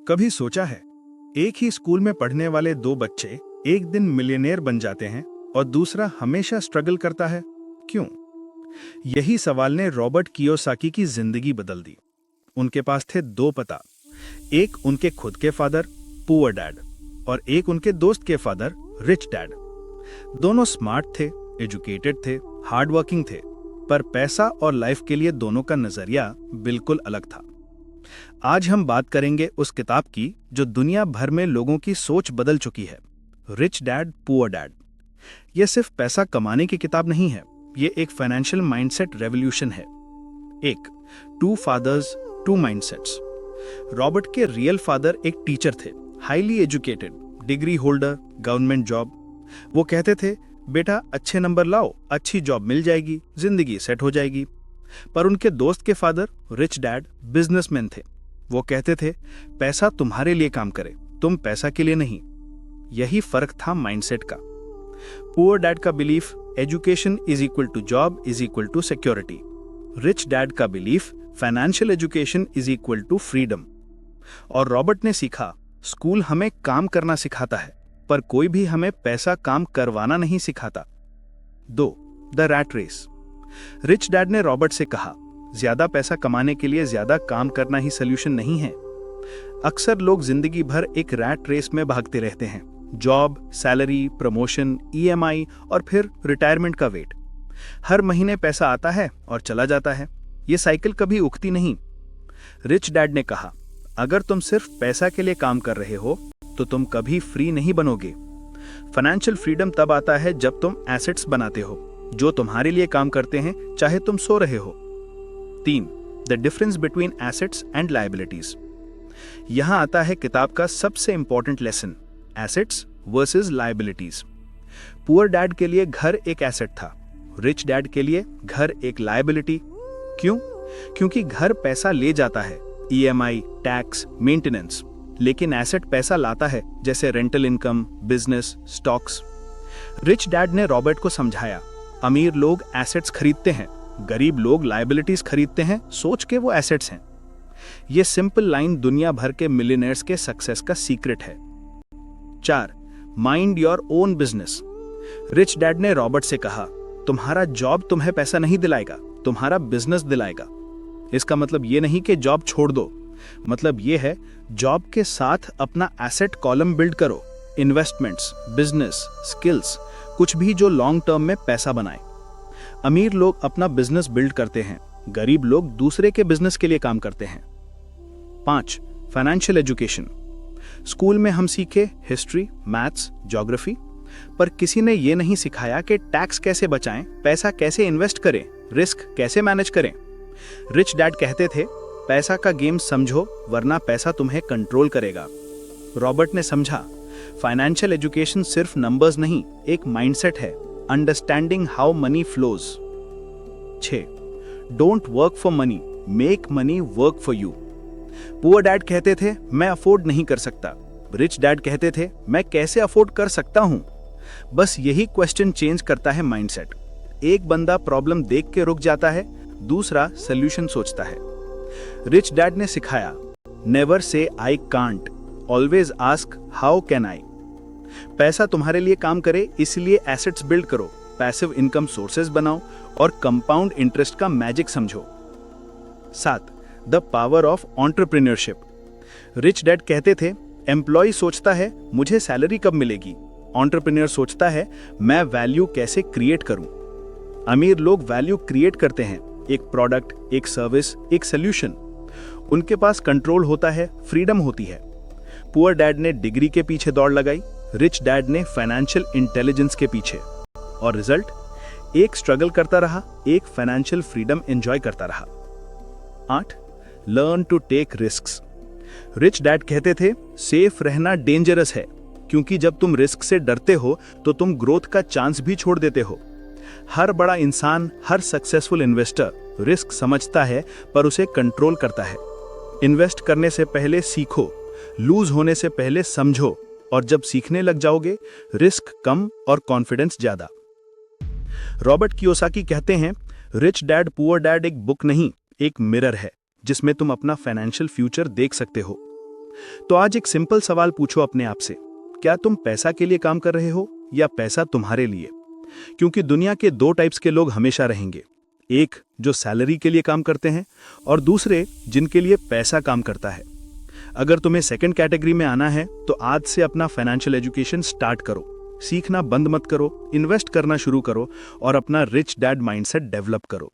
कभी सोचा है, एक ही स्कूल में पढ़ने वाले दो बच्चे एक दिन मिलियनेयर बन जाते हैं और दूसरा हमेशा स्ट्रगल करता है? क्यों? यही सवाल ने रॉबर्ट कियोसाकी की जिंदगी बदल दी। उनके पास थे दो पता, एक उनके खुद के फादर पुअर डैड और एक उनके दोस्त के फादर रिच डैड। दोनों स्मार्ट थे, एजुकेटेड थे, हार्ड वर्किंग थे, पर पैसा और लाइफ के लिए दोनों का नजरिया बिल्कुल अलग था। आज हम बात करेंगे उस किताब की जो दुनिया भर में लोगों की सोच बदल चुकी है, रिच डैड पुअर डैड। यह सिर्फ पैसा कमाने की किताब नहीं है, यह एक फाइनेंशियल माइंडसेट रेवोल्यूशन है। एक, two fathers two mindsets. Robert के रियल फादर एक टीचर थे, highly educated, degree holder, government job. वो कहते थे, बेटा अच्छे नंबर लाओ, अच्छी जॉब मिल जाएगी, जिंदगी सेट हो जाएगी। पर उनके दोस्त के फादर रिच डैड बिजनेसमैन थे। वो कहते थे, पैसा तुम्हारे लिए काम करे, तुम पैसा के लिए नहीं। यही फर्क था माइंडसेट का। पुअर डैड का belief education is equal to job is equal to security. Rich dad का belief financial education is equal to freedom. और रॉबर्ट ने सीखा, स्कूल हमें काम करना सिखाता है, पर कोई भी हमें पैसा काम करवाना नहीं सिखाता। 2, the rat race. Rich dad ने रॉबर्ट से कहा, ज्यादा पैसा कमाने के लिए ज्यादा काम करना ही सोल्यूशन नहीं है। अक्सर लोग जिंदगी भर एक रैट रेस में भागते रहते हैं, जॉब, सैलरी, प्रमोशन, ईएमआई और फिर रिटायरमेंट का वेट। हर महीने पैसा आता है और चला जाता है, ये साइकिल कभी उगती नहीं। रिच डैड ने कहा, अगर तुम सिर्फ पैसा के लिए काम कर रहे हो तो तुम कभी फ्री नहीं बनोगे। फाइनेंशियल फ्रीडम तब आता है जब तुम एसेट्स बनाते हो जो तुम्हारे लिए काम करते हैं, चाहे तुम सो रहे हो। 3, the difference between assets and liabilities. यहां आता है किताब का सबसे important lesson, assets versus liabilities. Poor dad के लिए घर एक एसेट था, रिच डैड के लिए घर एक लायबिलिटी। क्यों? क्योंकि घर पैसा ले जाता है, ईएमआई, टैक्स, मेंटेनेंस, लेकिन एसेट पैसा लाता है, जैसे rental income, business, stocks. Rich dad ने रॉबर्ट को समझाया, अमीर लोग एसेट्स खरीदते हैं, गरीब लोग लायबिलिटीज खरीदते हैं, सोच के वो एसेट्स हैं। ये सिंपल लाइन दुनिया भर के मिलियनेयर्स के सक्सेस का सीक्रेट है। 4, mind your own business. Rich dad ने रॉबर्ट से कहा, तुम्हारा जॉब तुम्हें पैसा नहीं दिलाएगा, तुम्हारा बिजनेस दिलाएगा। इसका मतलब ये नहीं कि जॉब छोड़ दो, मतलब ये है जॉब के साथ अपना एसेट कॉलम बिल्ड करो, इन्वेस्टमेंट्स, बिजनेस, स्किल्स, कुछ भी जो लॉन्ग टर्म में पैसा बनाए। अमीर लोग अपना बिजनेस बिल्ड करते हैं, गरीब लोग दूसरे के बिजनेस के लिए काम करते हैं। 5, फाइनेंशियल एजुकेशन। स्कूल में हम सीखे हिस्ट्री, मैथ्स, ज्योग्राफी, पर किसी ने यह नहीं सिखाया कि टैक्स कैसे बचाएं, पैसा कैसे इन्वेस्ट करें, रिस्क कैसे मैनेज करें। रिच डैड कहते थे, पैसा का गेम समझो वरना पैसा तुम्हें कंट्रोल करेगा। रॉबर्ट ने समझा, फाइनेंशियल एजुकेशन सिर्फ नंबर्स नहीं, एक माइंडसेट है, understanding how many flows. 6, don't work for money, make money work for you. Poor dad कहते थे, मैं अफोर्ड नहीं कर सकता। रिच डैड कहते थे, मैं कैसे अफोर्ड कर सकता हूं। बस यही क्वेश्चन चेंज करता है माइंडसेट। एक बंदा प्रॉब्लम देख के रुक जाता है, दूसरा सोल्यूशन सोचता है। रिच डैड ने सिखाया, never say I can't, always ask how can I. पैसा तुम्हारे लिए काम करे, इसलिए एसेट्स बिल्ड करो, पैसिव इनकम सोर्सेज बनाओ और कंपाउंड इंटरेस्ट का मैजिक समझो। 7, the power of entrepreneurship. Rich dad कहते थे, एम्प्लॉय सोचता है मुझे सैलरी कब मिलेगी, एंटरप्रेन्योर सोचता है मैं वैल्यू कैसे क्रिएट करूं। अमीर लोग वैल्यू क्रिएट करते हैं, एक प्रोडक्ट, एक सर्विस, एक सोल्यूशन। उनके पास कंट्रोल होता है, फ्रीडम होती है। पुअर डैड ने डिग्री के पीछे दौड़ लगाई, रिच डैड ने फाइनेंशियल इंटेलिजेंस के पीछे, और रिजल्ट, एक स्ट्रगल करता रहा, एक फाइनेंशियल फ्रीडम एंजॉय करता रहा। 8, learn to take risks. Rich dad कहते थे, सेफ रहना डेंजरस है, क्योंकि जब तुम रिस्क से डरते हो तो तुम ग्रोथ का चांस भी छोड़ देते हो। हर बड़ा इंसान, हर सक्सेसफुल इन्वेस्टर रिस्क समझता है पर उसे कंट्रोल करता है। इन्वेस्ट करने से पहले सीखो, लूज होने से पहले समझो, और जब सीखने लग जाओगे, रिस्क कम और कॉन्फिडेंस ज्यादा। रॉबर्ट कियोसाकी कहते हैं, रिच डैड पुअर डैड एक बुक नहीं, एक मिरर है जिसमें तुम अपना फाइनेंशियल फ्यूचर देख सकते हो। तो आज एक सिंपल सवाल पूछो अपने आप से, क्या तुम पैसा के लिए काम कर रहे हो या पैसा तुम्हारे लिए? क्योंकि दुनिया के दो टाइप्स के लोग हमेशा रहेंगे, एक जो सैलरी के लिए काम करते हैं और दूसरे जिनके लिए पैसा काम करता है। अगर तुम्हें सेकंड कैटेगरी में आना है तो आज से अपना फाइनेंशियल एजुकेशन स्टार्ट करो, सीखना बंद मत करो, इन्वेस्ट करना शुरू करो और अपना रिच डैड माइंडसेट डेवलप करो।